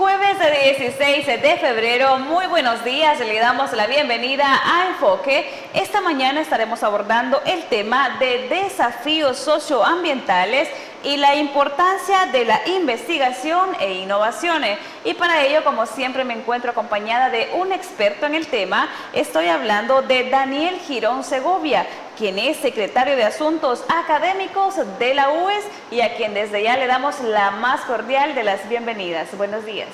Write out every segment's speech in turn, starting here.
Jueves 16 de febrero, muy buenos días, le damos la bienvenida a Enfoque. Esta mañana estaremos abordando el tema de desafíos socioambientales y la importancia de la investigación e innovación. Y para ello, como siempre, me encuentro acompañada de un experto en el tema. Estoy hablando de Daniel Girón Segovia, quien es secretario de Asuntos Académicos de la UES y a quien desde ya le damos la más cordial de las bienvenidas. Buenos días.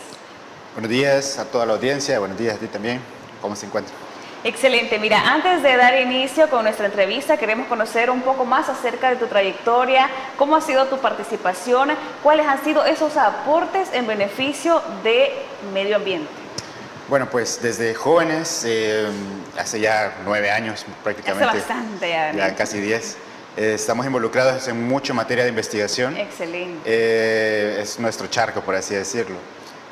Buenos días a toda la audiencia, buenos días a ti también. ¿Cómo se encuentra? Excelente. Mira, antes de dar inicio con nuestra entrevista, queremos conocer un poco más acerca de tu trayectoria, cómo ha sido tu participación, cuáles han sido esos aportes en beneficio de medio ambiente. Bueno, pues desde jóvenes, hace ya 9 años prácticamente. Hace bastante ya. Ya casi 10. Estamos involucrados en mucha materia de investigación. Excelente. Es nuestro charco, por así decirlo.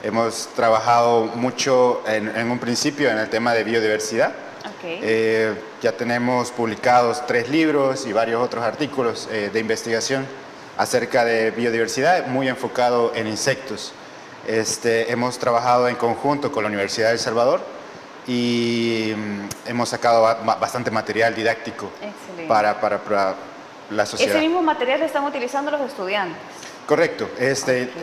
Hemos trabajado mucho en un principio en el tema de biodiversidad. Okay. Ya tenemos publicados 3 libros y varios otros artículos de investigación acerca de biodiversidad, muy enfocado en insectos. Hemos trabajado en conjunto con la Universidad de El Salvador y hemos sacado bastante material didáctico para la sociedad. ¿Ese mismo material lo están utilizando los estudiantes? Correcto.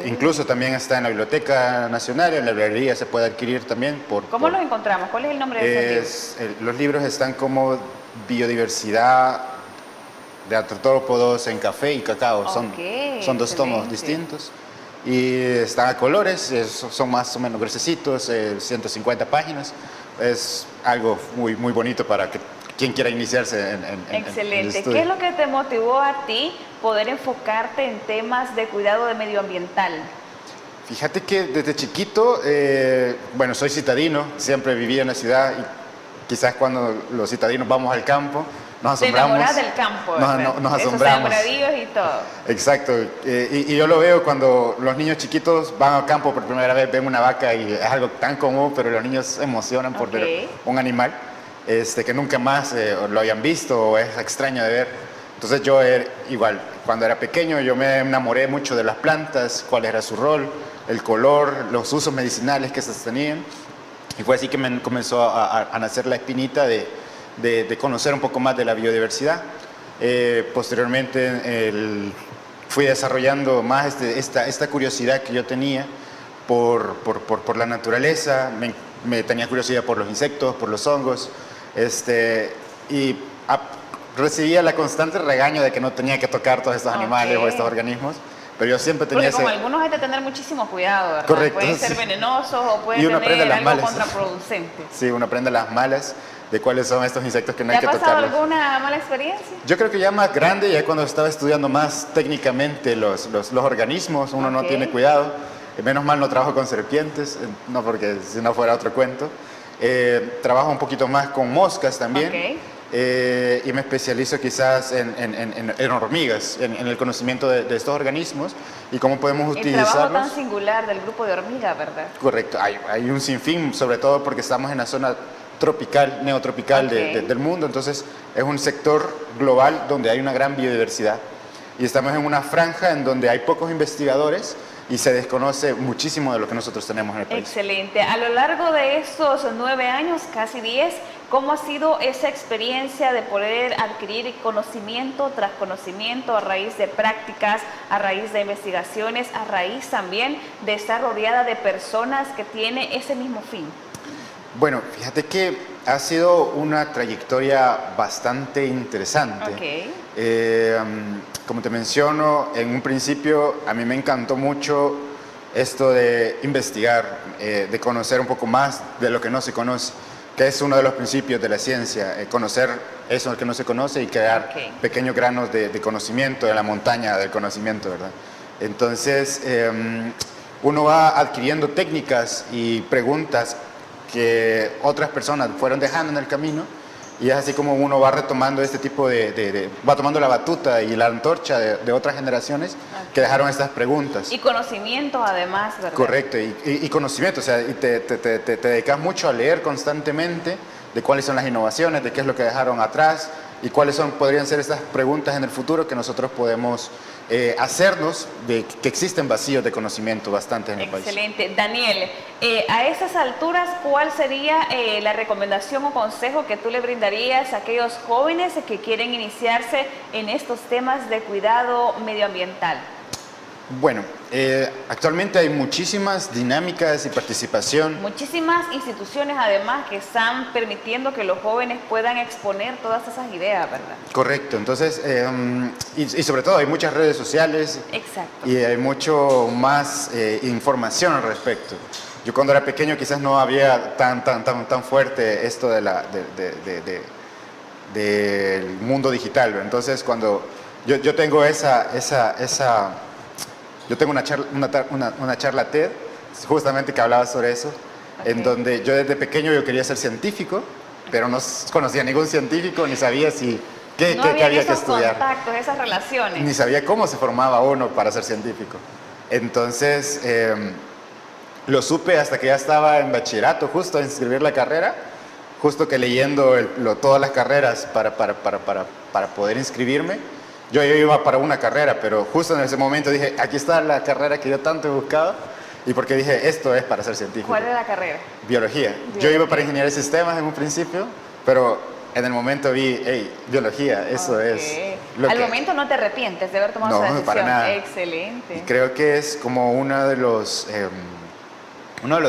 Incluso también está en la Biblioteca Nacional, en la librería se puede adquirir también. ¿Cómo los encontramos? ¿Cuál es el nombre de esos libros? Los libros están como Biodiversidad de artrópodos en café y cacao. Son 2 tomos distintos. Y están a colores, son más o menos gruesecitos, 150 páginas. Es algo muy, muy bonito para quien quiera iniciarse en Excelente. el estudio. ¿Qué es lo que te motivó a ti poder enfocarte en temas de cuidado de medioambiental? Fíjate que desde chiquito, bueno, soy citadino, siempre viví en la ciudad y quizás cuando los citadinos vamos al campo, nos asombramos. Te enamoras del campo, nos asombramos. Esos sembradíos y todo. Exacto. Y yo lo veo cuando los niños chiquitos van al campo por primera vez, ven una vaca y es algo tan común, pero los niños se emocionan por ver un animal que nunca más lo habían visto o es extraño de ver. Entonces yo igual, cuando era pequeño yo me enamoré mucho de las plantas, cuál era su rol, el color, los usos medicinales que se tenían. Y fue así que me comenzó a nacer la espinita de conocer un poco más de la biodiversidad. Posteriormente fui desarrollando más esta curiosidad que yo tenía por la naturaleza, me tenía curiosidad por los insectos, por los hongos, y recibía la constante regaño de que no tenía que tocar todos estos animales o estos organismos. Pero yo siempre tenía Porque como algunos hay que tener muchísimo cuidado, ¿verdad? Correcto, pueden ser venenosos o pueden tener algo malas. contraproducente. Sí, uno aprende las malas de cuáles son estos insectos que no hay que tocarlos. ¿Te ha pasado alguna mala experiencia? Yo creo que ya más grande, ya cuando estaba estudiando más técnicamente los organismos, uno no tiene cuidado. Menos mal no trabajo con serpientes, no porque si no fuera otro cuento. Trabajo un poquito más con moscas también. Y me especializo quizás en hormigas, en el conocimiento de estos organismos y cómo podemos utilizarlos. El trabajo tan singular del grupo de hormigas, ¿verdad? Correcto, hay un sinfín, sobre todo porque estamos en la zona tropical, neotropical del mundo, entonces es un sector global donde hay una gran biodiversidad y estamos en una franja en donde hay pocos investigadores y se desconoce muchísimo de lo que nosotros tenemos en el país. Excelente. A lo largo de estos 9 años, casi 10, ¿cómo ha sido esa experiencia de poder adquirir conocimiento tras conocimiento a raíz de prácticas, a raíz de investigaciones, a raíz también de estar rodeada de personas que tienen ese mismo fin? Bueno, fíjate que ha sido una trayectoria bastante interesante. Como te menciono, en un principio a mí me encantó mucho esto de investigar, de conocer un poco más de lo que no se conoce, que es uno de los principios de la ciencia, conocer eso que no se conoce y crear pequeños granos de conocimiento en la montaña del conocimiento, ¿verdad? Entonces, uno va adquiriendo técnicas y preguntas que otras personas fueron dejando en el camino y es así como uno va retomando este tipo va tomando la batuta y la antorcha de otras generaciones que dejaron estas preguntas. Y conocimiento además, ¿verdad? Correcto, y conocimiento, o sea, y te dedicas mucho a leer constantemente de cuáles son las innovaciones, de qué es lo que dejaron atrás, y cuáles podrían ser estas preguntas en el futuro que nosotros podemos hacernos de que existen vacíos de conocimiento bastante en el país. Excelente. Daniel, a esas alturas, ¿cuál sería la recomendación o consejo que tú le brindarías a aquellos jóvenes que quieren iniciarse en estos temas de cuidado medioambiental? Bueno, actualmente hay muchísimas dinámicas y participación. Muchísimas instituciones además que están permitiendo que los jóvenes puedan exponer todas esas ideas, ¿verdad? Correcto, entonces, y sobre todo hay muchas redes sociales. Exacto. Y hay mucho más información al respecto. Yo cuando era pequeño quizás no había tan fuerte esto del mundo digital, ¿verdad? Entonces cuando yo tengo yo tengo una charla TED, justamente que hablaba sobre eso, en donde yo desde pequeño yo quería ser científico, pero no conocía ningún científico, ni sabía qué había que estudiar. Contactos, esas relaciones. Ni sabía cómo se formaba uno para ser científico. Entonces, lo supe hasta que ya estaba en bachillerato, justo a inscribir la carrera, justo que leyendo todas las carreras para poder inscribirme. Yo iba para una carrera, pero justo en ese momento dije, aquí está la carrera que yo tanto he buscado, y porque dije, esto es para ser científico. ¿Cuál era la carrera? Biología. Yo iba para ingeniería de sistemas en un principio, pero en el momento vi, biología, eso es. Al momento no te arrepientes de haber tomado esa decisión. No, para nada. Excelente. Y creo que es como uno de los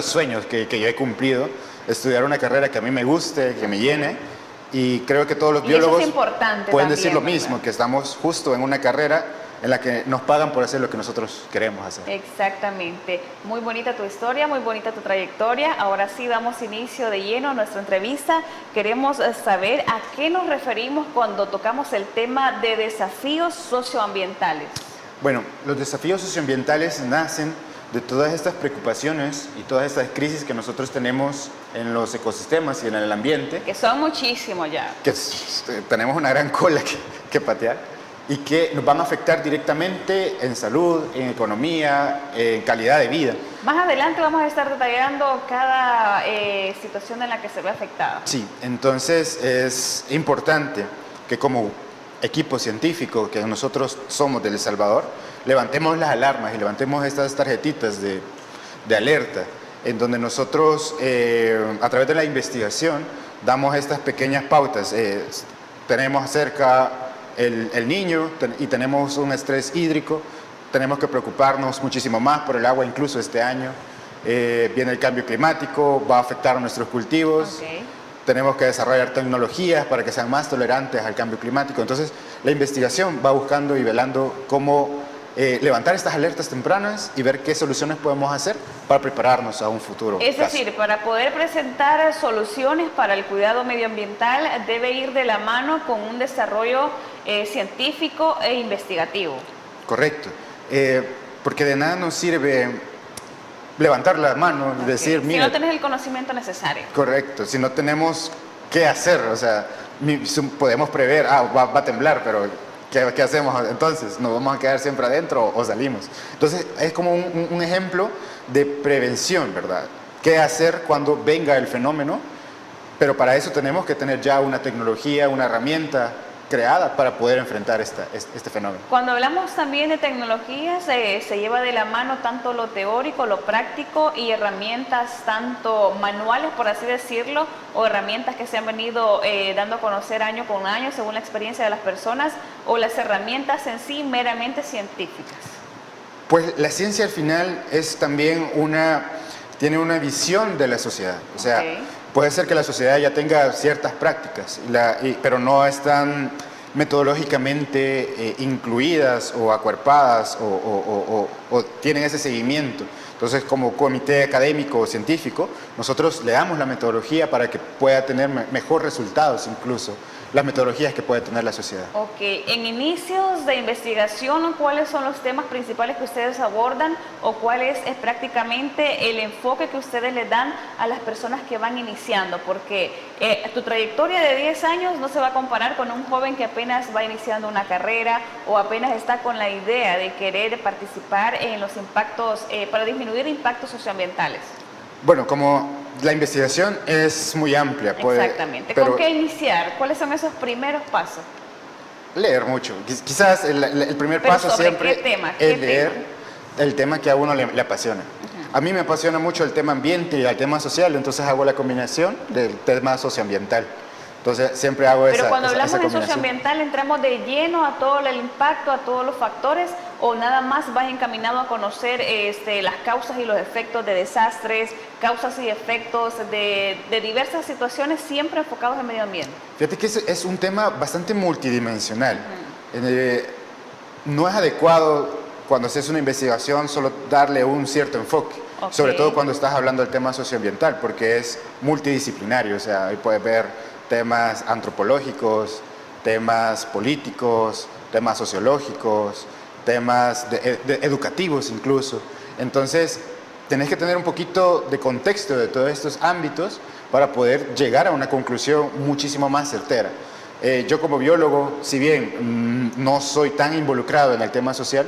sueños que yo he cumplido, estudiar una carrera que a mí me guste, que me llene. Y creo que todos los biólogos pueden decir lo mismo, que estamos justo en una carrera en la que nos pagan por hacer lo que nosotros queremos hacer. Exactamente. Muy bonita tu historia, muy bonita tu trayectoria. Ahora sí damos inicio de lleno a nuestra entrevista. Queremos saber a qué nos referimos cuando tocamos el tema de desafíos socioambientales. Bueno, los desafíos socioambientales nacen de todas estas preocupaciones y todas estas crisis que nosotros tenemos en los ecosistemas y en el ambiente. Que son muchísimos ya. Que tenemos una gran cola que patear y que nos van a afectar directamente en salud, en economía, en calidad de vida. Más adelante vamos a estar detallando cada situación en la que se ve afectada. Sí, entonces es importante que como equipo científico que nosotros somos de El Salvador, levantemos las alarmas y levantemos estas tarjetitas de alerta, en donde nosotros, a través de la investigación, damos estas pequeñas pautas. Tenemos cerca el niño y tenemos un estrés hídrico, tenemos que preocuparnos muchísimo más por el agua, incluso este año. Viene el cambio climático, va a afectar a nuestros cultivos. Okay. Tenemos que desarrollar tecnologías para que sean más tolerantes al cambio climático. Entonces, la investigación va buscando y velando cómo levantar estas alertas tempranas y ver qué soluciones podemos hacer para prepararnos a un futuro. Es decir, para poder presentar soluciones para el cuidado medioambiental debe ir de la mano con un desarrollo científico e investigativo. Correcto, porque de nada nos sirve levantar la mano y decir, mira, si no tenés el conocimiento necesario. Correcto, si no tenemos qué hacer, o sea, podemos prever, va a temblar, pero ¿qué hacemos entonces? ¿Nos vamos a quedar siempre adentro o salimos? Entonces, es como un ejemplo de prevención, ¿verdad? ¿Qué hacer cuando venga el fenómeno? Pero para eso tenemos que tener ya una tecnología, una herramienta creada para poder enfrentar este fenómeno. Cuando hablamos también de tecnologías, se lleva de la mano tanto lo teórico, lo práctico y herramientas tanto manuales, por así decirlo, o herramientas que se han venido dando a conocer año con año según la experiencia de las personas, o las herramientas en sí meramente científicas. Pues la ciencia al final es también tiene una visión de la sociedad, o sea, puede ser que la sociedad ya tenga ciertas prácticas, pero no están metodológicamente incluidas o acuerpadas o tienen ese seguimiento. Entonces, como comité académico o científico, nosotros le damos la metodología para que pueda tener mejores resultados, incluso las metodologías que puede tener la sociedad. Ok, en inicios de investigación, ¿cuáles son los temas principales que ustedes abordan o cuál es prácticamente el enfoque que ustedes le dan a las personas que van iniciando? Porque tu trayectoria de 10 años no se va a comparar con un joven que apenas va iniciando una carrera o apenas está con la idea de querer participar en los impactos, para disminuir impactos socioambientales. Bueno, como la investigación es muy amplia. Exactamente. ¿Con qué iniciar? ¿Cuáles son esos primeros pasos? Leer mucho. Quizás el primer paso siempre es leer el tema que a uno le apasiona. A mí me apasiona mucho el tema ambiente y el tema social, entonces hago la combinación del tema socioambiental. Entonces siempre hago esa combinación. Pero cuando hablamos de socioambiental, ¿entramos de lleno a todo el impacto, a todos los factores, o nada más vas encaminado a conocer las causas y los efectos de desastres, causas y efectos de diversas situaciones, siempre enfocados en medio ambiente? Fíjate que es un tema bastante multidimensional. No es adecuado cuando haces una investigación solo darle un cierto enfoque, sobre todo cuando estás hablando del tema socioambiental, porque es multidisciplinario, o sea, ahí puedes ver temas antropológicos, temas políticos, temas sociológicos, temas educativos incluso. Entonces, tenés que tener un poquito de contexto de todos estos ámbitos para poder llegar a una conclusión muchísimo más certera. Yo como biólogo, si bien no soy tan involucrado en el tema social,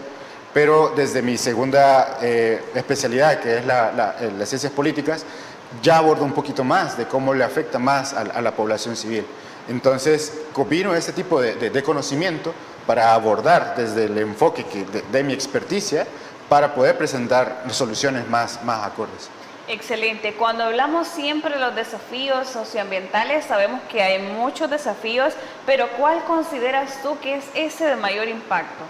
pero desde mi segunda especialidad, que es las ciencias políticas, ya abordo un poquito más de cómo le afecta más a la población civil. Entonces, combino este tipo de conocimiento para abordar desde el enfoque de mi experticia para poder presentar soluciones más acordes. Excelente. Cuando hablamos siempre de los desafíos socioambientales, sabemos que hay muchos desafíos, pero ¿cuál consideras tú que es ese de mayor impacto?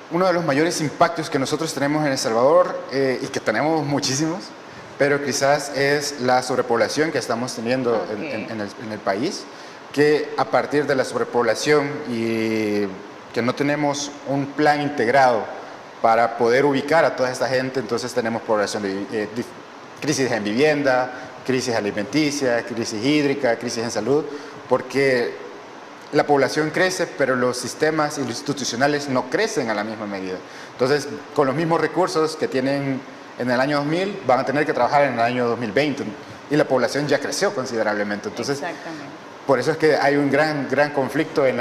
Uno de los mayores impactos que nosotros tenemos en El Salvador, y que tenemos muchísimos, pero quizás es la sobrepoblación que estamos teniendo en el país, que a partir de la sobrepoblación y que no tenemos un plan integrado para poder ubicar a toda esta gente, entonces tenemos población crisis en vivienda, crisis alimenticia, crisis hídrica, crisis en salud, porque la población crece, pero los sistemas institucionales no crecen a la misma medida. Entonces, con los mismos recursos que tienen en el año 2000, van a tener que trabajar en el año 2020. Y la población ya creció considerablemente. Entonces, por eso es que hay un gran conflicto en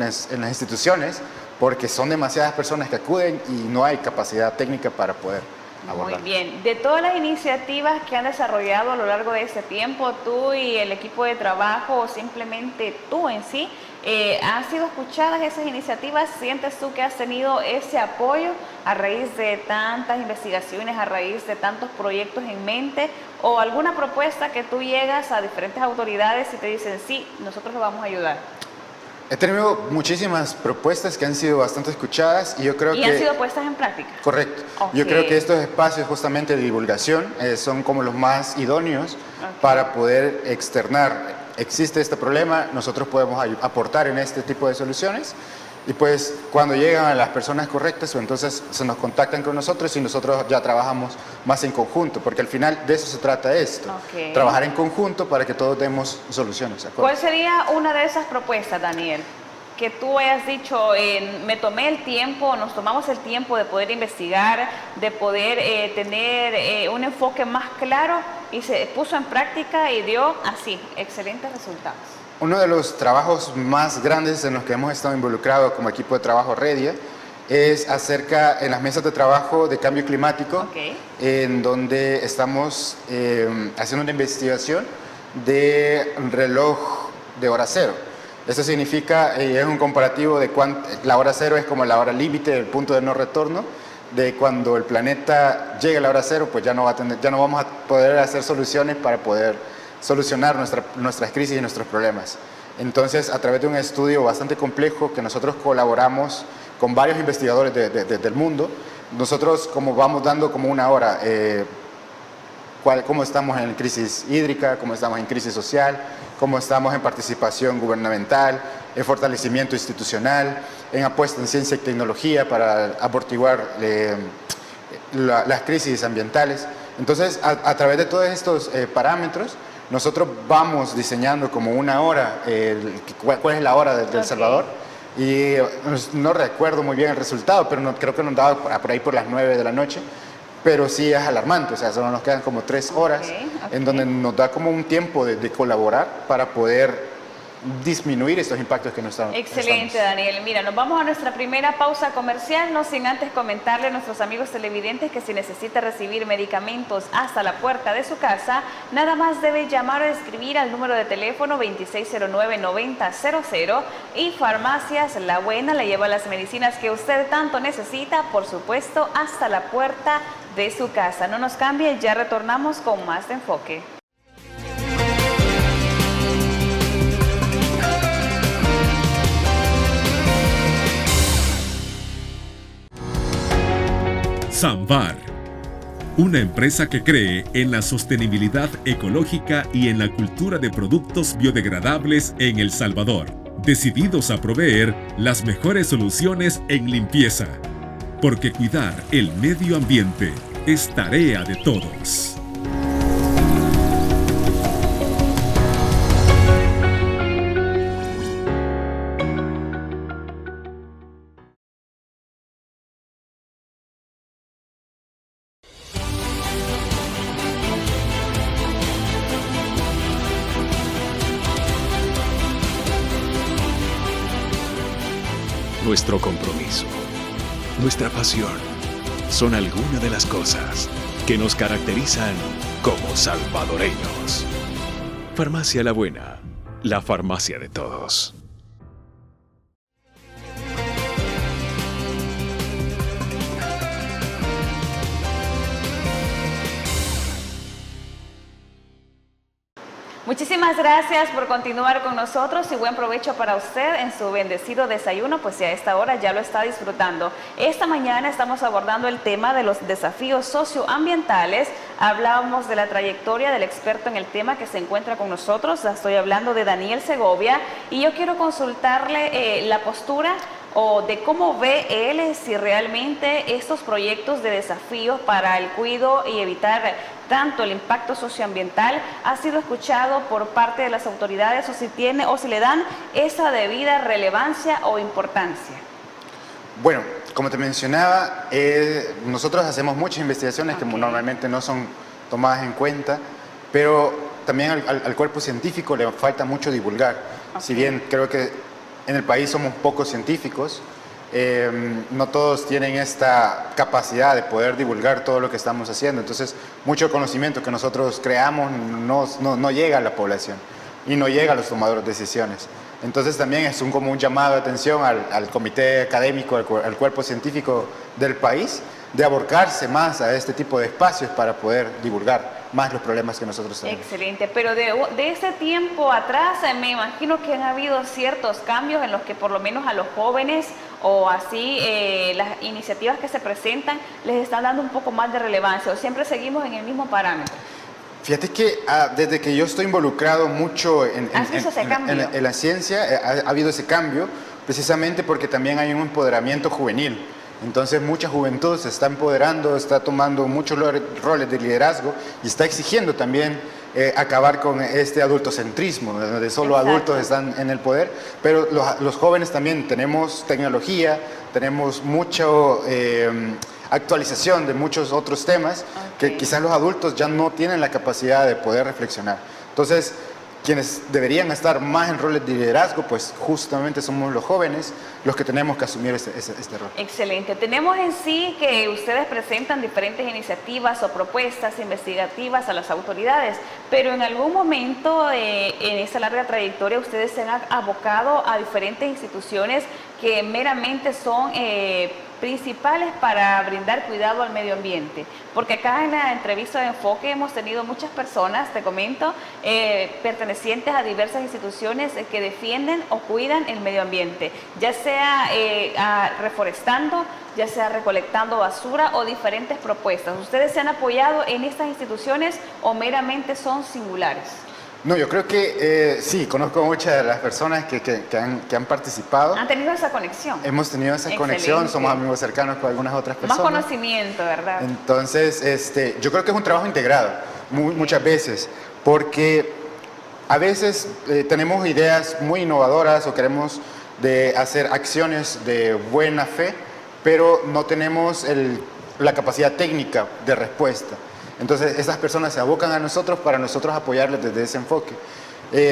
las instituciones, porque son demasiadas personas que acuden y no hay capacidad técnica para poder abordar. Muy bien. De todas las iniciativas que han desarrollado a lo largo de ese tiempo, tú y el equipo de trabajo, o simplemente tú en sí, ¿han sido escuchadas esas iniciativas? ¿Sientes tú que has tenido ese apoyo a raíz de tantas investigaciones, a raíz de tantos proyectos en mente? ¿O alguna propuesta que tú llegas a diferentes autoridades y te dicen, sí, nosotros lo vamos a ayudar? He tenido muchísimas propuestas que han sido bastante escuchadas y yo creo que... ¿Y han sido puestas en práctica? Correcto. Yo creo que estos espacios justamente de divulgación son como los más idóneos para poder externar. Existe este problema, nosotros podemos aportar en este tipo de soluciones y pues cuando llegan a las personas correctas, entonces se nos contactan con nosotros y nosotros ya trabajamos más en conjunto, porque al final de eso se trata esto, trabajar en conjunto para que todos demos soluciones. ¿Cuál sería una de esas propuestas, Daniel? Que tú hayas dicho, me tomé el tiempo, nos tomamos el tiempo de poder investigar, de poder tener un enfoque más claro y se puso en práctica y dio así, excelentes resultados. Uno de los trabajos más grandes en los que hemos estado involucrados como equipo de trabajo Redia es acerca en las mesas de trabajo de cambio climático, en donde estamos haciendo una investigación de reloj de hora cero. Eso significa, es un comparativo de la hora cero es como la hora límite, el punto de no retorno, de cuando el planeta llegue a la hora cero, pues ya no vamos a poder hacer soluciones para poder solucionar nuestras crisis y nuestros problemas. Entonces, a través de un estudio bastante complejo que nosotros colaboramos con varios investigadores del mundo, nosotros como vamos dando como una hora, cómo estamos en crisis hídrica, cómo estamos en crisis social, cómo estamos en participación gubernamental, en fortalecimiento institucional, en apuesta en ciencia y tecnología para amortiguar las crisis ambientales. Entonces, a través de todos estos parámetros, nosotros vamos diseñando como una hora, cuál es la hora de El Salvador, y no recuerdo muy bien el resultado, pero creo que nos daba por ahí por las 9 de la noche, pero sí es alarmante, o sea, solo nos quedan como 3 horas, en donde nos da como un tiempo de colaborar para poder disminuir estos impactos que nos estamos. Excelente, Daniel. Mira, nos vamos a nuestra primera pausa comercial, no sin antes comentarle a nuestros amigos televidentes que si necesita recibir medicamentos hasta la puerta de su casa, nada más debe llamar o escribir al número de teléfono 2609-9000 y Farmacias La Buena le lleva las medicinas que usted tanto necesita, por supuesto, hasta la puerta de su casa. No nos cambie, ya retornamos con más de Enfoque. Samvar, una empresa que cree en la sostenibilidad ecológica y en la cultura de productos biodegradables en El Salvador, decididos a proveer las mejores soluciones en limpieza, porque cuidar el medio ambiente es tarea de todos. Nuestro compromiso, nuestra pasión, son algunas de las cosas que nos caracterizan como salvadoreños. Farmacia La Buena, la farmacia de todos. Muchísimas gracias por continuar con nosotros y buen provecho para usted en su bendecido desayuno, pues si a esta hora ya lo está disfrutando. Esta mañana estamos abordando el tema de los desafíos socioambientales. Hablábamos de la trayectoria del experto en el tema que se encuentra con nosotros. Estoy hablando de Daniel Segovia y yo quiero consultarle la postura o de cómo ve él si realmente estos proyectos de desafíos para el cuidado y evitar tanto el impacto socioambiental ha sido escuchado por parte de las autoridades o si tiene o si le dan esa debida relevancia o importancia. Bueno, como te mencionaba, nosotros hacemos muchas investigaciones que normalmente no son tomadas en cuenta, pero también al cuerpo científico le falta mucho divulgar. Si bien creo que en el país somos pocos científicos, no todos tienen esta capacidad de poder divulgar todo lo que estamos haciendo. Entonces, mucho conocimiento que nosotros creamos no llega a la población y no llega a los tomadores de decisiones. Entonces, también es como un llamado de atención al comité académico, al cuerpo científico del país, de aborcarse más a este tipo de espacios para poder divulgar más los problemas que nosotros tenemos. Excelente, pero de ese tiempo atrás me imagino que han habido ciertos cambios en los que por lo menos a los jóvenes o así las iniciativas que se presentan les están dando un poco más de relevancia o siempre seguimos en el mismo parámetro. Fíjate que desde que yo estoy involucrado mucho en la ciencia, ha habido ese cambio precisamente porque también hay un empoderamiento juvenil. Entonces mucha juventud se está empoderando, está tomando muchos roles de liderazgo y está exigiendo también acabar con este adultocentrismo, donde solo adultos están en el poder, pero los jóvenes también tenemos tecnología, tenemos mucha actualización de muchos otros temas que quizás los adultos ya no tienen la capacidad de poder reflexionar. Entonces, quienes deberían estar más en roles de liderazgo, pues justamente somos los jóvenes los que tenemos que asumir este rol. Excelente. Tenemos en sí que ustedes presentan diferentes iniciativas o propuestas investigativas a las autoridades, pero en algún momento en esa larga trayectoria ustedes se han abocado a diferentes instituciones que meramente son principales para brindar cuidado al medio ambiente, porque acá en la entrevista de Enfoque hemos tenido muchas personas, te comento, pertenecientes a diversas instituciones que defienden o cuidan el medio ambiente, ya sea reforestando, ya sea recolectando basura o diferentes propuestas. ¿Ustedes se han apoyado en estas instituciones o meramente son singulares? No, yo creo que sí, conozco muchas de las personas que han participado. ¿Han tenido esa conexión? Hemos tenido esa conexión, somos amigos cercanos con algunas otras personas. Más conocimiento, ¿verdad? Entonces, yo creo que es un trabajo integrado, muchas veces, porque a veces tenemos ideas muy innovadoras o queremos hacer acciones de buena fe, pero no tenemos la capacidad técnica de respuesta. Entonces, esas personas se abocan a nosotros para nosotros apoyarles desde ese enfoque.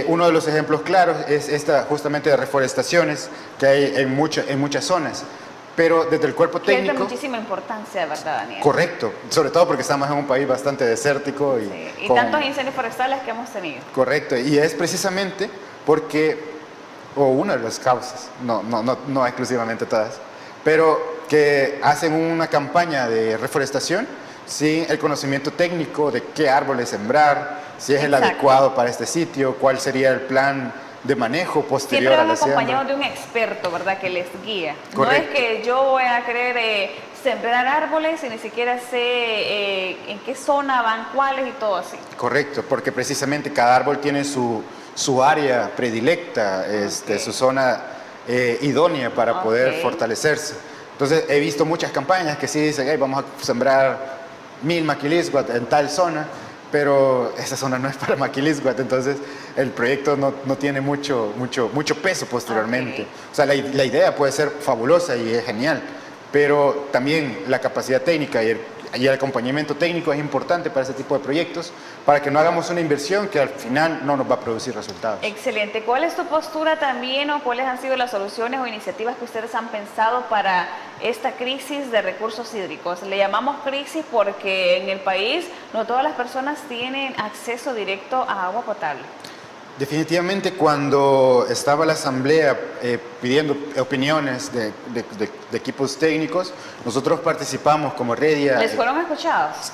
Uno de los ejemplos claros es esta justamente de reforestaciones que hay en muchas zonas. Pero desde el cuerpo técnico... técnico... Tiene muchísima importancia, ¿verdad, Daniel? Correcto, sobre todo porque estamos en un país bastante desértico. Y tantos incendios forestales que hemos tenido. Correcto, y es precisamente porque, o una de las causas, no exclusivamente todas, pero que hacen una campaña de reforestación sin el conocimiento técnico de qué árboles sembrar, si es el adecuado para este sitio, cuál sería el plan de manejo posterior a la siembra. Siempre van acompañados de un experto, ¿verdad?, que les guía. Correcto. No es que yo voy a querer sembrar árboles y ni siquiera sé en qué zona van cuáles y todo así. Correcto, porque precisamente cada árbol tiene su área predilecta, su zona idónea para poder fortalecerse. Entonces he visto muchas campañas que sí dicen, hey, vamos a sembrar 1000 maquilisguat en tal zona, pero esa zona no es para maquilisguat, entonces el proyecto no tiene mucho peso posteriormente. O sea, la idea puede ser fabulosa y es genial, pero también la capacidad técnica y el acompañamiento técnico es importante para este tipo de proyectos, para que no hagamos una inversión que al final no nos va a producir resultados. Excelente. ¿Cuál es tu postura también o cuáles han sido las soluciones o iniciativas que ustedes han pensado para esta crisis de recursos hídricos? Le llamamos crisis porque en el país no todas las personas tienen acceso directo a agua potable. Definitivamente, cuando estaba la asamblea pidiendo opiniones de equipos técnicos, nosotros participamos como Redia. ¿Les fueron escuchados?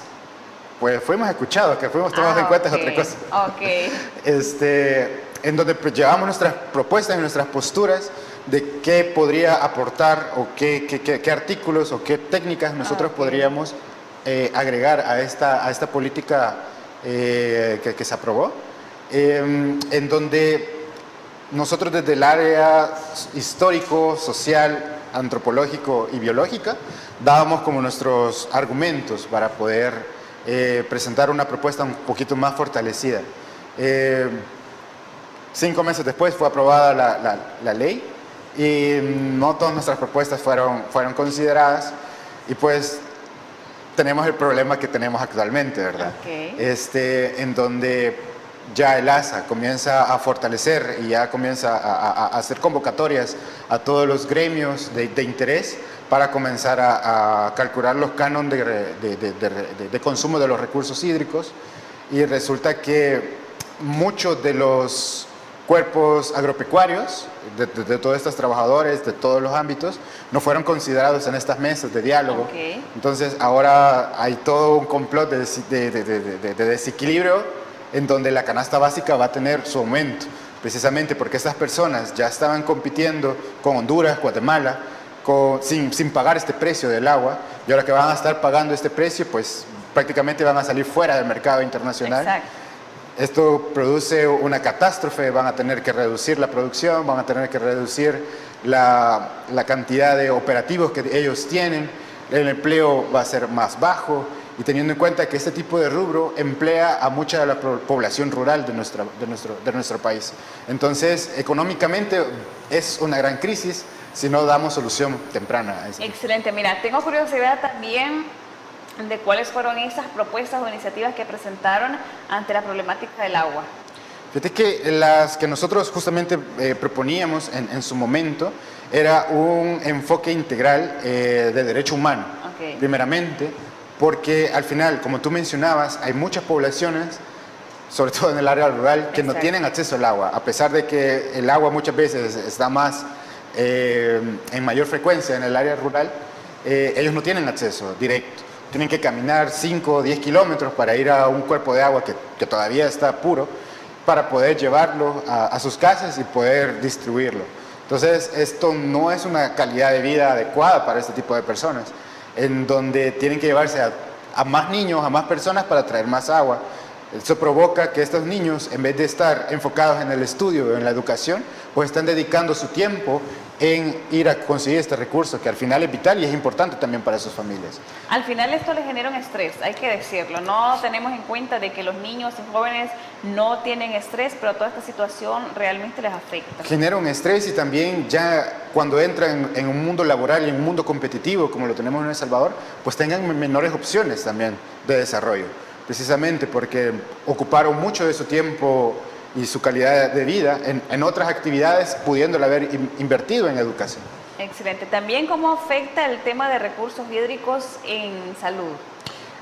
Pues fuimos escuchados, que fuimos tomados en cuenta es otra cosa. En donde pues, llevamos nuestras propuestas y nuestras posturas de qué podría aportar o qué artículos o qué técnicas nosotros podríamos agregar a esta política que se aprobó. En donde nosotros desde el área histórico, social, antropológico y biológica dábamos como nuestros argumentos para poder presentar una propuesta un poquito más fortalecida. 5 meses después fue aprobada la ley y no todas nuestras propuestas fueron consideradas y pues tenemos el problema que tenemos actualmente, ¿verdad? En donde ya el ASA comienza a fortalecer y ya comienza a hacer convocatorias a todos los gremios de interés para comenzar a calcular los cánones de consumo de los recursos hídricos, y resulta que muchos de los cuerpos agropecuarios, de todos estos trabajadores, de todos los ámbitos, no fueron considerados en estas mesas de diálogo. Entonces ahora hay todo un complot de desequilibrio en donde la canasta básica va a tener su aumento, precisamente porque estas personas ya estaban compitiendo con Honduras, Guatemala, sin pagar este precio del agua, y ahora que van a estar pagando este precio, pues prácticamente van a salir fuera del mercado internacional. Exacto. Esto produce una catástrofe, van a tener que reducir la producción, van a tener que reducir la cantidad de operativos que ellos tienen, el empleo va a ser más bajo, y teniendo en cuenta que este tipo de rubro emplea a mucha de la población rural de nuestro país. Entonces, económicamente es una gran crisis si no damos solución temprana a eso. Excelente. Mira, tengo curiosidad también de cuáles fueron esas propuestas o iniciativas que presentaron ante la problemática del agua. Fíjate que las que nosotros justamente proponíamos en su momento era un enfoque integral de derecho humano, primeramente, porque al final, como tú mencionabas, hay muchas poblaciones, sobre todo en el área rural, que no tienen acceso al agua, a pesar de que el agua muchas veces está más en mayor frecuencia en el área rural, ellos no tienen acceso directo. Tienen que caminar 5 o 10 kilómetros para ir a un cuerpo de agua que todavía está puro, para poder llevarlo a sus casas y poder distribuirlo. Entonces, esto no es una calidad de vida adecuada para este tipo de personas, en donde tienen que llevarse a más niños, a más personas para traer más agua. Eso provoca que estos niños, en vez de estar enfocados en el estudio, en la educación, pues están dedicando su tiempo en ir a conseguir este recurso, que al final es vital y es importante también para sus familias. Al final esto les genera un estrés, hay que decirlo. No tenemos en cuenta de que los niños y jóvenes no tienen estrés, pero toda esta situación realmente les afecta. Genera un estrés, y también ya cuando entran en un mundo laboral y en un mundo competitivo como lo tenemos en El Salvador, pues tengan menores opciones también de desarrollo, precisamente porque ocuparon mucho de su tiempo y su calidad de vida en otras actividades, pudiéndole haber invertido en educación. Excelente. También, ¿cómo afecta el tema de recursos hídricos en salud?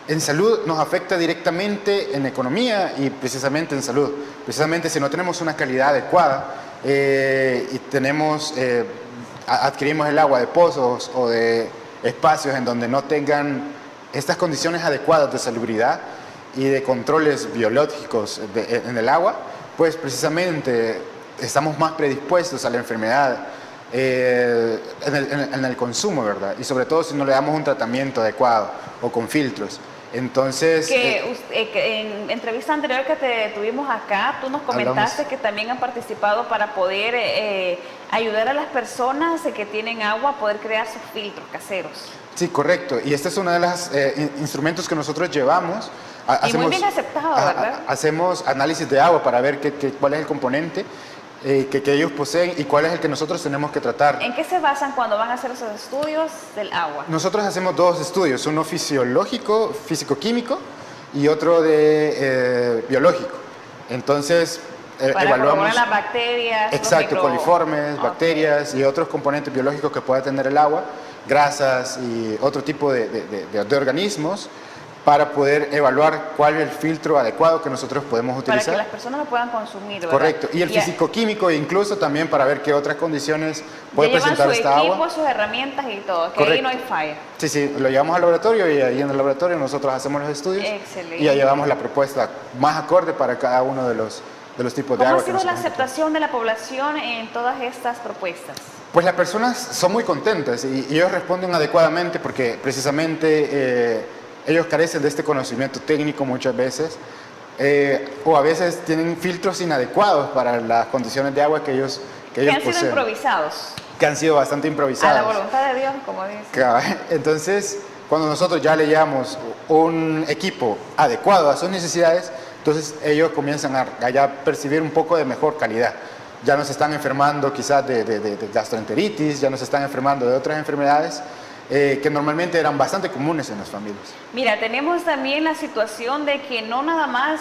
En salud nos afecta directamente en economía y precisamente en salud. Precisamente si no tenemos una calidad adecuada y adquirimos el agua de pozos o de espacios en donde no tengan estas condiciones adecuadas de salubridad y de controles biológicos en el agua, pues precisamente estamos más predispuestos a la enfermedad en el consumo, ¿verdad? Y sobre todo si no le damos un tratamiento adecuado o con filtros. Entonces... en entrevista anterior que te tuvimos acá, tú nos comentaste que también han participado para poder ayudar a las personas que tienen agua a poder crear sus filtros caseros. Sí, correcto. Y este es uno de los instrumentos que nosotros llevamos. Muy bien aceptado, ¿verdad? Hacemos análisis de agua para ver cuál es el componente que ellos poseen y cuál es el que nosotros tenemos que tratar. ¿En qué se basan cuando van a hacer esos estudios del agua? Nosotros hacemos dos estudios, uno fisiológico, físico-químico y otro de biológico. Entonces, evaluamos las bacterias. Exacto, coliformes, bacterias y otros componentes biológicos que pueda tener el agua, grasas y otro tipo de organismos, para poder evaluar cuál es el filtro adecuado que nosotros podemos utilizar. Para que las personas lo puedan consumir, ¿verdad? Correcto. Y el físico-químico incluso también para ver qué otras condiciones puede presentar esta agua. Llevan su equipo, sus herramientas y todo, que correcto. ahí no hay falla. Sí, lo llevamos al laboratorio y ahí en el laboratorio nosotros hacemos los estudios. Excelente. Y ya llevamos la propuesta más acorde para cada uno de los tipos de agua. ¿Cómo ha sido la aceptación de la población en todas estas propuestas? Pues las personas son muy contentas y ellos responden adecuadamente porque precisamente ellos carecen de este conocimiento técnico muchas veces o a veces tienen filtros inadecuados para las condiciones de agua que ellos poseen. Que han sido improvisados. Que han sido bastante improvisados. A la voluntad de Dios, como dicen. Entonces, cuando nosotros ya le llevamos un equipo adecuado a sus necesidades, entonces ellos comienzan a ya percibir un poco de mejor calidad. Ya no se están enfermando quizás de gastroenteritis, ya no se están enfermando de otras enfermedades que normalmente eran bastante comunes en las familias. Mira, tenemos también la situación de que no nada más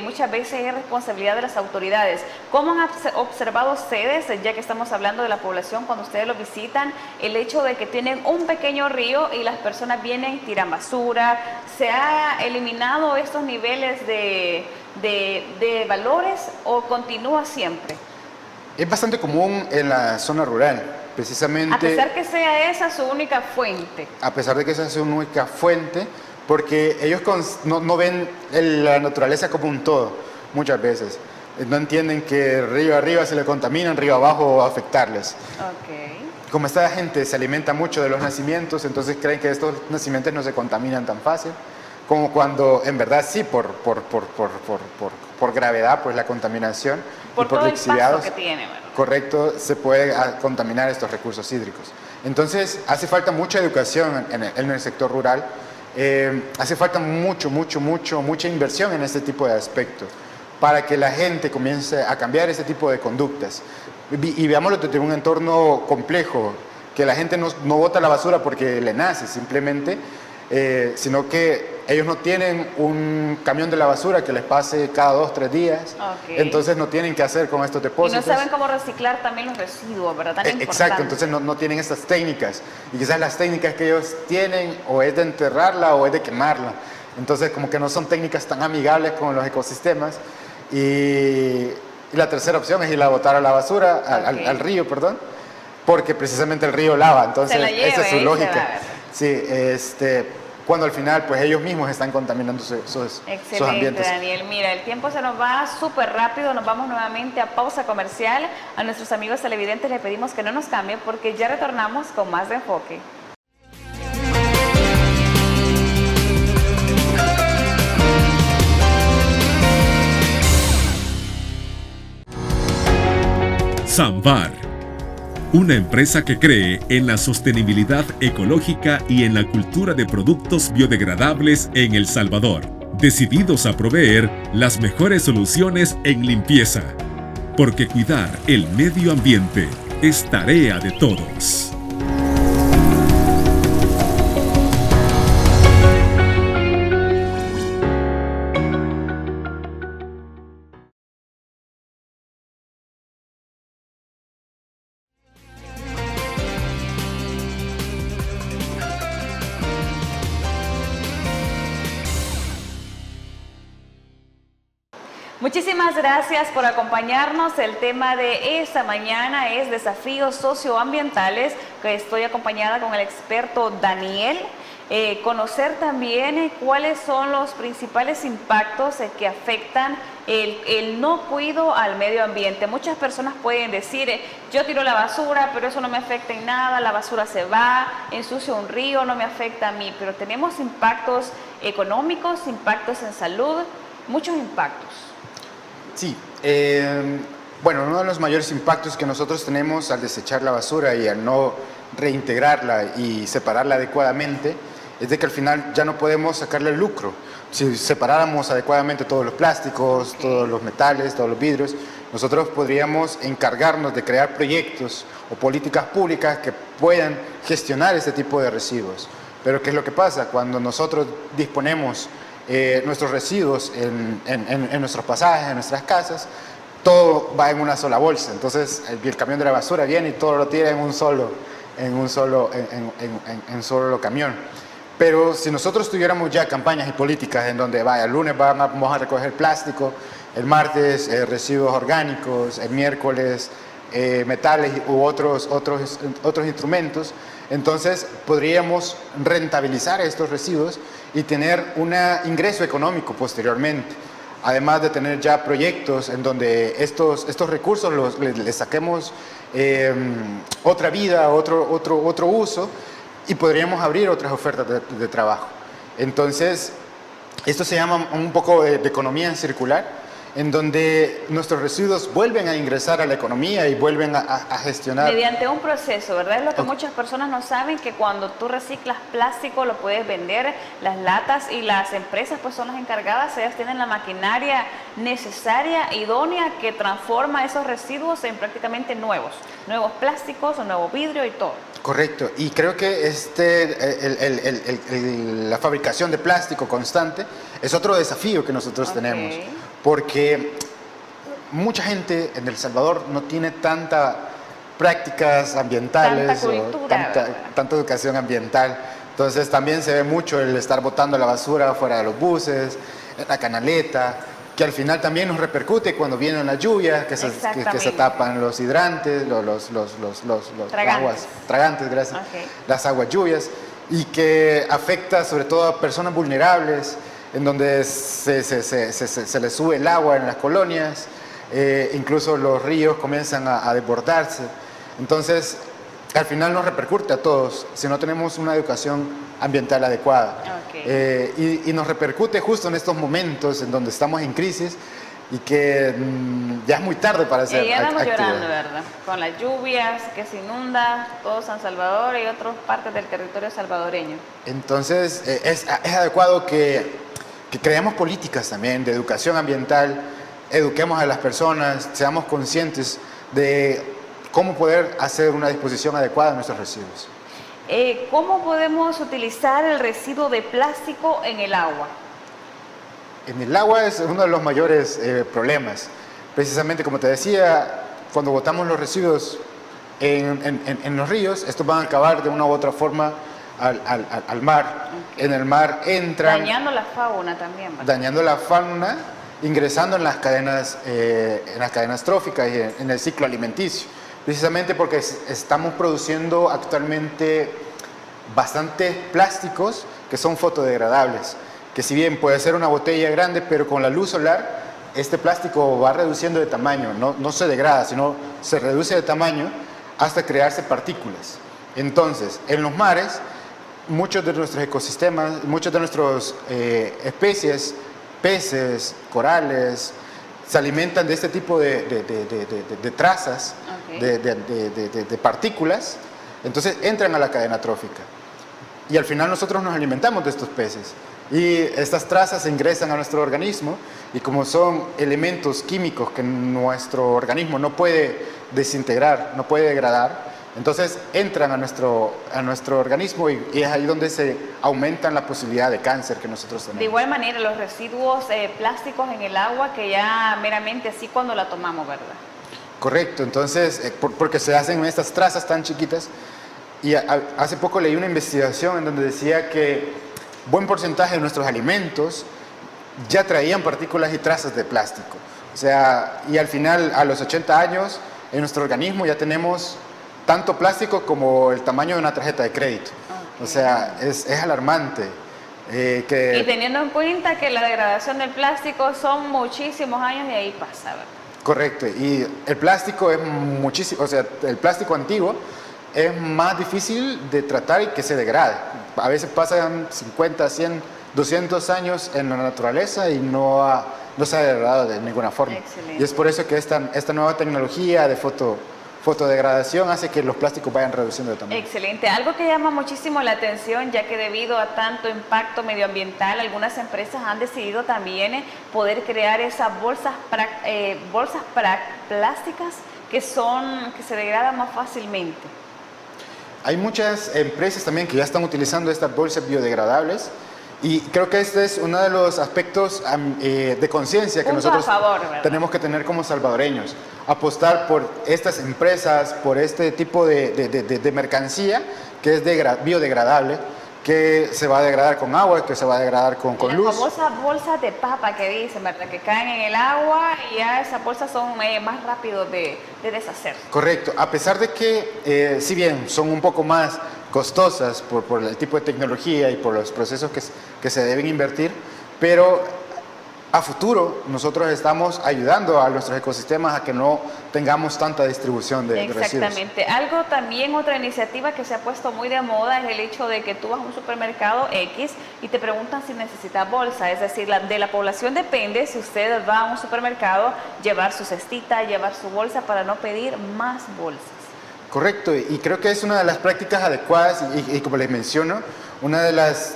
muchas veces es responsabilidad de las autoridades. ¿Cómo han observado ustedes, ya que estamos hablando de la población, cuando ustedes lo visitan, el hecho de que tienen un pequeño río y las personas vienen, tiran basura? ¿Se ha eliminado estos niveles de valores o continúa siempre? Es bastante común en la zona rural, precisamente. A pesar que sea esa su única fuente. A pesar de que esa sea su única fuente, porque ellos no ven la naturaleza como un todo, muchas veces. No entienden que río arriba se le contaminan, río abajo va a afectarles. Okay. Como esta gente se alimenta mucho de los nacimientos, entonces creen que estos nacimientos no se contaminan tan fácil, como cuando en verdad sí, por gravedad, pues la contaminación por y por todo el lixiviados, paso que tiene, ¿verdad? Correcto, se puede contaminar estos recursos hídricos. Entonces hace falta mucha educación en el sector rural, hace falta mucha inversión en este tipo de aspectos para que la gente comience a cambiar este tipo de conductas. Y veámoslo desde un entorno complejo, que la gente no bota la basura porque le nace simplemente, sino que ellos no tienen un camión de la basura que les pase cada 2-3 días, okay. Entonces no tienen qué hacer con estos depósitos. Y no saben cómo reciclar también los residuos, ¿verdad? Tan Exacto, entonces no tienen estas técnicas, y quizás las técnicas que ellos tienen o es de enterrarla o es de quemarla, entonces como que no son técnicas tan amigables con los ecosistemas, y la tercera opción es ir a botar a la basura, okay. al río, perdón, porque precisamente el río lava, entonces esa es su lógica. Sí, cuando al final pues ellos mismos están contaminando sus ambientes. Excelente, Daniel. Mira, el tiempo se nos va súper rápido, nos vamos nuevamente a pausa comercial. A nuestros amigos televidentes les pedimos que no nos cambien porque ya retornamos con más de Enfoque. Samvar, una empresa que cree en la sostenibilidad ecológica y en la cultura de productos biodegradables en El Salvador, decididos a proveer las mejores soluciones en limpieza, porque cuidar el medio ambiente es tarea de todos. Muchísimas gracias por acompañarnos. El tema de esta mañana es desafíos socioambientales, que estoy acompañada con el experto Daniel. Conocer también cuáles son los principales impactos que afectan el no cuidado al medio ambiente. Muchas personas pueden decir, yo tiro la basura, pero eso no me afecta en nada, la basura se va, ensucio un río, no me afecta a mí. Pero tenemos impactos económicos, impactos en salud, muchos impactos. Sí, bueno, uno de los mayores impactos que nosotros tenemos al desechar la basura y al no reintegrarla y separarla adecuadamente es de que al final ya no podemos sacarle el lucro. Si separáramos adecuadamente todos los plásticos, todos los metales, todos los vidrios, nosotros podríamos encargarnos de crear proyectos o políticas públicas que puedan gestionar este tipo de residuos. Pero ¿qué es lo que pasa? Cuando nosotros disponemos nuestros residuos en nuestros pasajes, en nuestras casas, todo va en una sola bolsa. Entonces el camión de la basura viene y todo lo tira en un solo camión. Pero si nosotros tuviéramos ya campañas y políticas en donde el lunes vamos a recoger plástico, el martes residuos orgánicos, el miércoles metales u otros instrumentos, entonces podríamos rentabilizar estos residuos y tener un ingreso económico posteriormente. Además de tener ya proyectos en donde estos recursos les saquemos otra vida, otro uso, y podríamos abrir otras ofertas de trabajo. Entonces, esto se llama un poco de economía circular, en donde nuestros residuos vuelven a ingresar a la economía y vuelven a gestionar. Mediante un proceso, ¿verdad? Es lo que muchas personas no saben, que cuando tú reciclas plástico lo puedes vender, las latas, y las empresas pues son las encargadas, ellas tienen la maquinaria necesaria, idónea, que transforma esos residuos en prácticamente nuevos plásticos, un nuevo vidrio y todo. Correcto, y creo que la fabricación de plástico constante es otro desafío que nosotros tenemos, porque mucha gente en El Salvador no tiene tantas prácticas ambientales, tanta educación ambiental. Entonces también se ve mucho el estar botando la basura fuera de los buses, en la canaleta, que al final también nos repercute cuando vienen las lluvias, que se tapan los hidrantes, los aguas tragantes, gracias, las aguas lluvias, y que afecta sobre todo a personas vulnerables, en donde se les sube el agua en las colonias, incluso los ríos comienzan a desbordarse. Entonces, al final nos repercute a todos si no tenemos una educación ambiental adecuada. Y nos repercute justo en estos momentos en donde estamos en crisis y que ya es muy tarde para hacer actividad. Y ya estamos llorando, ¿verdad? Con las lluvias, que se inunda todo San Salvador y otras partes del territorio salvadoreño. Entonces, es adecuado que creemos políticas también de educación ambiental, eduquemos a las personas, seamos conscientes de cómo poder hacer una disposición adecuada de nuestros residuos. ¿Cómo podemos utilizar el residuo de plástico en el agua? En el agua es uno de los mayores problemas. Precisamente como te decía, cuando botamos los residuos en los ríos, estos van a acabar de una u otra forma al mar. En el mar entran... Dañando la fauna también, ¿verdad? Dañando la fauna, ingresando en las cadenas tróficas y en el ciclo alimenticio. Precisamente porque estamos produciendo actualmente bastantes plásticos que son fotodegradables, que si bien puede ser una botella grande, pero con la luz solar este plástico va reduciendo de tamaño, no se degrada, sino se reduce de tamaño hasta crearse partículas. Entonces, en los mares, muchos de nuestros ecosistemas, muchas de nuestras especies, peces, corales, se alimentan de este tipo de trazas, de partículas, entonces entran a la cadena trófica. Y al final nosotros nos alimentamos de estos peces. Y estas trazas ingresan a nuestro organismo y como son elementos químicos que nuestro organismo no puede desintegrar, no puede degradar, entonces entran a nuestro organismo y es ahí donde se aumentan la posibilidad de cáncer que nosotros tenemos. De igual manera, los residuos plásticos en el agua, que ya meramente así cuando la tomamos, ¿verdad? Correcto, entonces, porque se hacen estas trazas tan chiquitas. Y hace poco leí una investigación en donde decía que buen porcentaje de nuestros alimentos ya traían partículas y trazas de plástico. O sea, y al final, a los 80 años, en nuestro organismo ya tenemos tanto plástico como el tamaño de una tarjeta de crédito. O sea, es alarmante. Y teniendo en cuenta que la degradación del plástico son muchísimos años y ahí pasa, ¿verdad? Correcto, y el plástico es muchísimo, o sea, el plástico antiguo es más difícil de tratar y que se degrade. A veces pasan 50, 100, 200 años en la naturaleza y no se ha degradado de ninguna forma. Excelente. Y es por eso que esta nueva tecnología de fotodegradación hace que los plásticos vayan reduciendo de tamaño. Excelente. Algo que llama muchísimo la atención, ya que debido a tanto impacto medioambiental, algunas empresas han decidido también poder crear esas bolsas plásticas que se degradan más fácilmente. Hay muchas empresas también que ya están utilizando estas bolsas biodegradables y creo que este es uno de los aspectos de conciencia que nosotros tenemos que tener como salvadoreños. Apostar por estas empresas, por este tipo de mercancía que es biodegradable, que se va a degradar con agua, que se va a degradar con luz. Las famosas bolsas de papa que dicen, ¿verdad? Que caen en el agua y ya esas bolsas son más rápidos de deshacer. Correcto, a pesar de que si bien son un poco más costosas por el tipo de tecnología y por los procesos que se deben invertir, pero a futuro nosotros estamos ayudando a nuestros ecosistemas a que no tengamos tanta distribución de residuos. Exactamente. Algo también, otra iniciativa que se ha puesto muy de moda es el hecho de que tú vas a un supermercado X y te preguntan si necesitas bolsa. Es decir, de la población depende, si usted va a un supermercado, llevar su cestita, llevar su bolsa para no pedir más bolsas. Correcto, y creo que es una de las prácticas adecuadas y como les menciono, una de las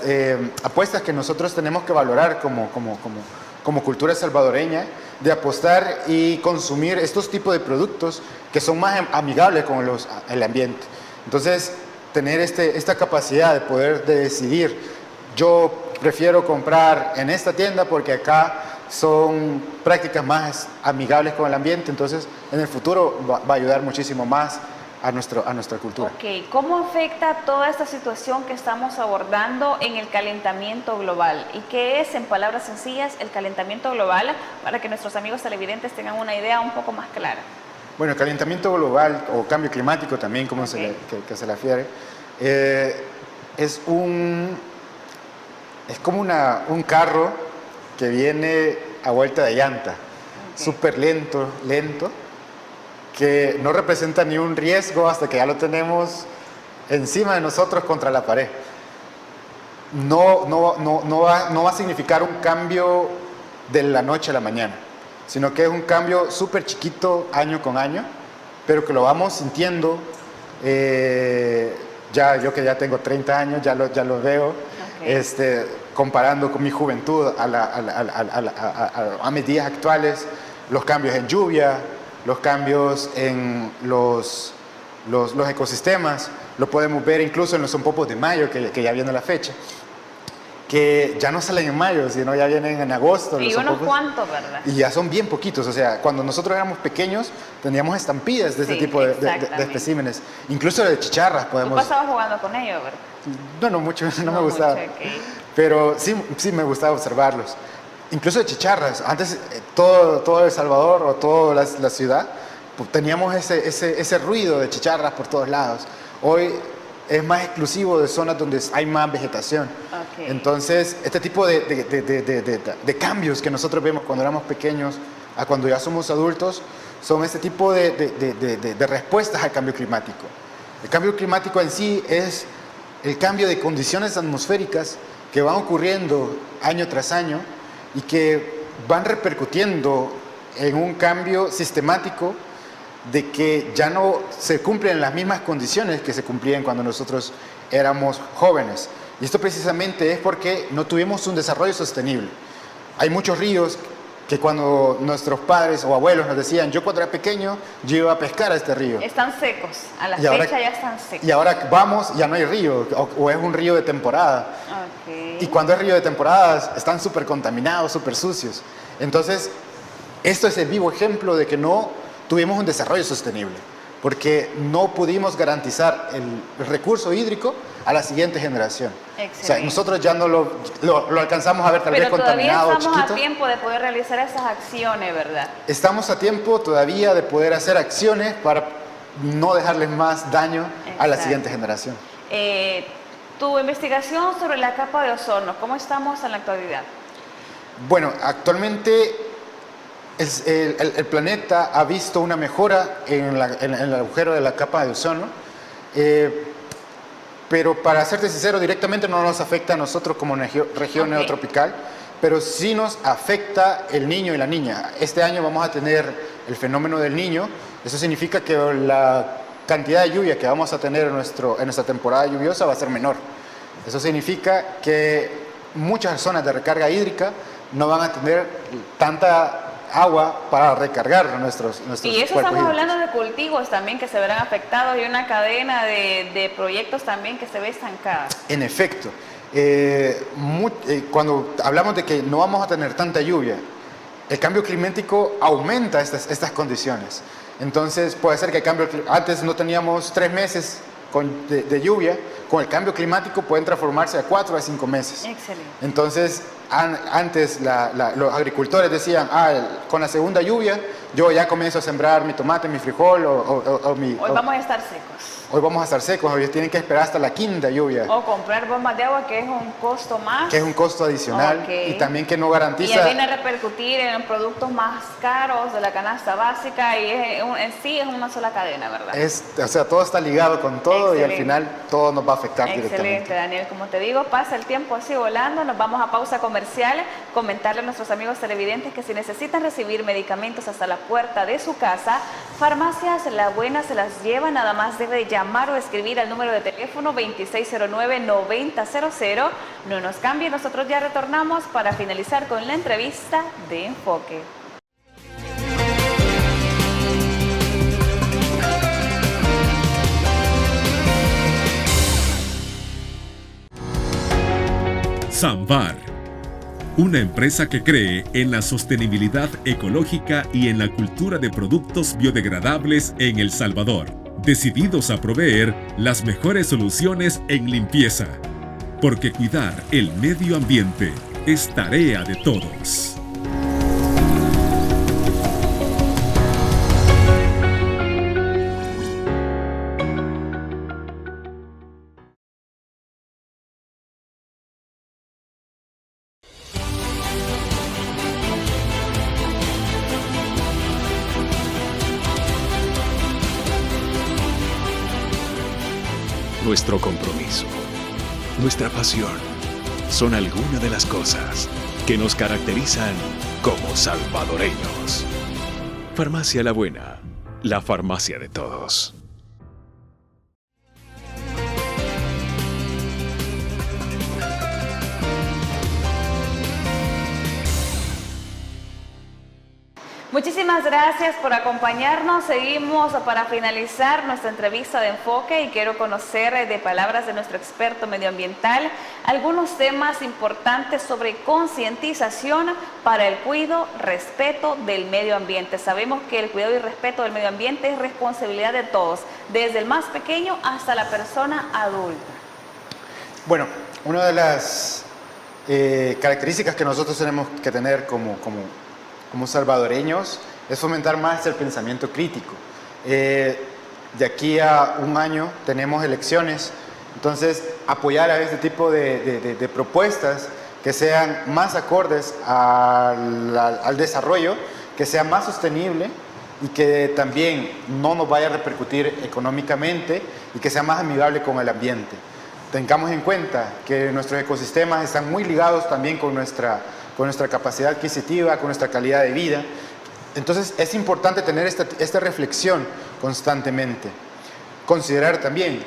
apuestas que nosotros tenemos que valorar como cultura salvadoreña, de apostar y consumir estos tipos de productos que son más amigables con el ambiente. Entonces, tener esta capacidad de poder decidir, yo prefiero comprar en esta tienda porque acá son prácticas más amigables con el ambiente, entonces en el futuro va a ayudar muchísimo más a nuestra cultura. Ok, ¿cómo afecta toda esta situación que estamos abordando en el calentamiento global? ¿Y qué es, en palabras sencillas, el calentamiento global para que nuestros amigos televidentes tengan una idea un poco más clara? Bueno, el calentamiento global o cambio climático también, como se le refiere, es como un carro que viene a vuelta de llanta, súper lento, que no representa ni un riesgo hasta que ya lo tenemos encima de nosotros contra la pared. No va a significar un cambio de la noche a la mañana, sino que es un cambio súper chiquito año con año, pero que lo vamos sintiendo. Yo que ya tengo 30 años, ya lo veo, comparando con mi juventud a mis días actuales, los cambios en lluvia, los cambios en los ecosistemas, lo podemos ver incluso en los sonpopos de mayo, que ya viene la fecha, que ya no salen en mayo, sino ya vienen en agosto. Y unos cuantos, ¿verdad? Y ya son bien poquitos, o sea, cuando nosotros éramos pequeños teníamos estampillas de este tipo de especímenes, incluso de chicharras podemos... Tú pasabas jugando con ellos, ¿verdad? No mucho, no me gustaba, pero sí me gustaba observarlos. Incluso de chicharras. Antes todo El Salvador o toda la ciudad pues, teníamos ese ruido de chicharras por todos lados. Hoy es más exclusivo de zonas donde hay más vegetación. Entonces, este tipo de cambios que nosotros vemos cuando éramos pequeños a cuando ya somos adultos son este tipo de respuestas al cambio climático. El cambio climático en sí es el cambio de condiciones atmosféricas que van ocurriendo año tras año y que van repercutiendo en un cambio sistemático de que ya no se cumplen las mismas condiciones que se cumplían cuando nosotros éramos jóvenes. Y esto precisamente es porque no tuvimos un desarrollo sostenible. Hay muchos ríos que cuando nuestros padres o abuelos nos decían, yo cuando era pequeño, yo iba a pescar a este río. Están secos, a la fecha ya están secos. Y ahora vamos, ya no hay río, o es un río de temporada. Y cuando es río de temporada, están súper contaminados, súper sucios. Entonces, esto es el vivo ejemplo de que no tuvimos un desarrollo sostenible, porque no pudimos garantizar el recurso hídrico a la siguiente generación. Excelente. O sea, nosotros ya no lo alcanzamos a ver tal vez contaminado, pero todavía estamos chiquito. a tiempo de poder realizar esas acciones, ¿verdad? Estamos a tiempo todavía de poder hacer acciones para no dejarles más daño a la siguiente generación. Tu investigación sobre la capa de ozono, ¿cómo estamos en la actualidad? Bueno, actualmente el planeta ha visto una mejora en el agujero de la capa de ozono, pero para serte sincero, directamente no nos afecta a nosotros como región neotropical, pero sí nos afecta el niño y la niña. Este año vamos a tener el fenómeno del niño. Eso significa que la cantidad de lluvia que vamos a tener en nuestra temporada lluviosa va a ser menor. Eso significa que muchas zonas de recarga hídrica no van a tener tanta agua para recargar nuestros y eso cuerpos estamos hídricos. hablando de cultivos también que se verán afectados y una cadena de proyectos también que se ve estancada. En efecto, cuando hablamos de que no vamos a tener tanta lluvia, el cambio climático aumenta estas condiciones. Entonces puede ser que antes no teníamos 3 meses de lluvia, con el cambio climático pueden transformarse a 4 a 5 meses. Excelente. Entonces, antes los agricultores decían, con la segunda lluvia yo ya comienzo a sembrar mi tomate, mi frijol Hoy vamos a estar secos. Hoy vamos a estar secos, hoy tienen que esperar hasta la quinta lluvia. O comprar bombas de agua, que es un costo más. Que es un costo adicional y también que no garantiza... Y viene a repercutir en productos más caros de la canasta básica y en sí es una sola cadena, ¿verdad? O sea, todo está ligado con todo. Excelente. Y al final todo nos va a afectar directamente. Excelente, Daniel. Como te digo, pasa el tiempo así volando. Nos vamos a pausa comercial. Comentarle a nuestros amigos televidentes que si necesitan recibir medicamentos hasta la puerta de su casa, Farmacias La Buena se las lleva. Nada más debe llamar o escribir al número de teléfono 2609-9000. No nos cambie, nosotros ya retornamos para finalizar con la entrevista de Enfoque. Samvar, una empresa que cree en la sostenibilidad ecológica y en la cultura de productos biodegradables en El Salvador, decididos a proveer las mejores soluciones en limpieza, porque cuidar el medio ambiente es tarea de todos. Nuestro compromiso, nuestra pasión, son algunas de las cosas que nos caracterizan como salvadoreños. Farmacia La Buena, la farmacia de todos. Muchísimas gracias por acompañarnos. Seguimos para finalizar nuestra entrevista de Enfoque y quiero conocer de palabras de nuestro experto medioambiental algunos temas importantes sobre concientización para el cuidado, respeto del medio ambiente. Sabemos que el cuidado y respeto del medio ambiente es responsabilidad de todos, desde el más pequeño hasta la persona adulta. Bueno, una de las características que nosotros tenemos que tener como salvadoreños es fomentar más el pensamiento crítico. De aquí a un año tenemos elecciones, entonces apoyar a este tipo de propuestas que sean más acordes al desarrollo, que sea más sostenible y que también no nos vaya a repercutir económicamente y que sea más amigable con el ambiente. Tengamos en cuenta que nuestros ecosistemas están muy ligados también con nuestra capacidad adquisitiva, con nuestra calidad de vida. Entonces es importante tener esta reflexión constantemente. Considerar también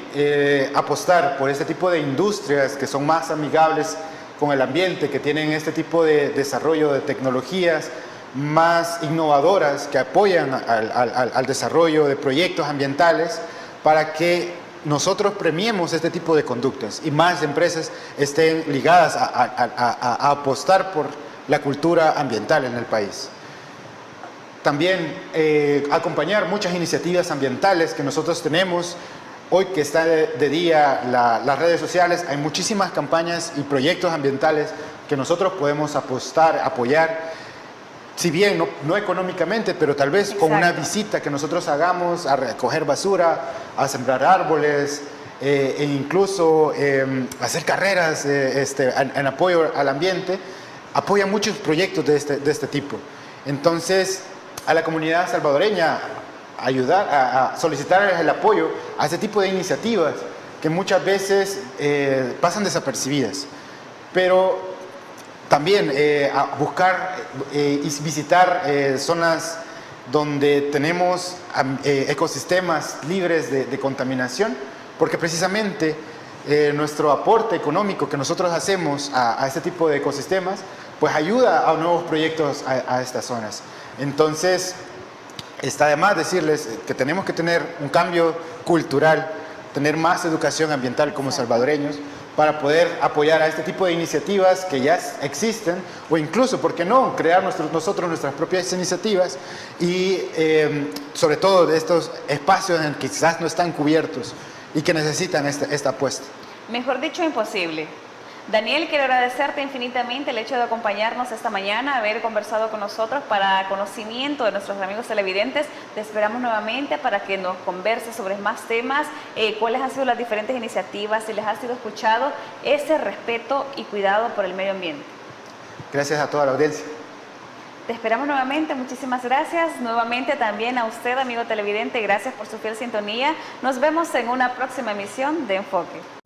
apostar por este tipo de industrias que son más amigables con el ambiente, que tienen este tipo de desarrollo de tecnologías más innovadoras que apoyan al desarrollo de proyectos ambientales para que nosotros premiemos este tipo de conductas y más empresas estén ligadas a apostar por la cultura ambiental en el país. También acompañar muchas iniciativas ambientales que nosotros tenemos hoy que está de día las redes sociales, hay muchísimas campañas y proyectos ambientales que nosotros podemos apoyar, si bien no económicamente, pero tal vez con una visita que nosotros hagamos a recoger basura, a sembrar árboles, e incluso hacer carreras en apoyo al ambiente, apoya muchos proyectos de este tipo. Entonces, a la comunidad salvadoreña, ayudar a solicitar el apoyo a este tipo de iniciativas que muchas veces pasan desapercibidas. Pero también a buscar y visitar zonas donde tenemos ecosistemas libres de contaminación, porque precisamente nuestro aporte económico que nosotros hacemos a este tipo de ecosistemas, pues ayuda a nuevos proyectos a estas zonas. Entonces, está de más decirles que tenemos que tener un cambio cultural, tener más educación ambiental como salvadoreños, para poder apoyar a este tipo de iniciativas que ya existen, o incluso, ¿por qué no?, crear nosotros nuestras propias iniciativas y sobre todo de estos espacios en que quizás no están cubiertos y que necesitan esta apuesta. Mejor dicho, imposible. Daniel, quiero agradecerte infinitamente el hecho de acompañarnos esta mañana, haber conversado con nosotros para conocimiento de nuestros amigos televidentes. Te esperamos nuevamente para que nos converses sobre más temas, cuáles han sido las diferentes iniciativas, si les ha sido escuchado ese respeto y cuidado por el medio ambiente. Gracias a toda la audiencia. Te esperamos nuevamente, muchísimas gracias. Nuevamente también a usted, amigo televidente, gracias por su fiel sintonía. Nos vemos en una próxima emisión de Enfoque.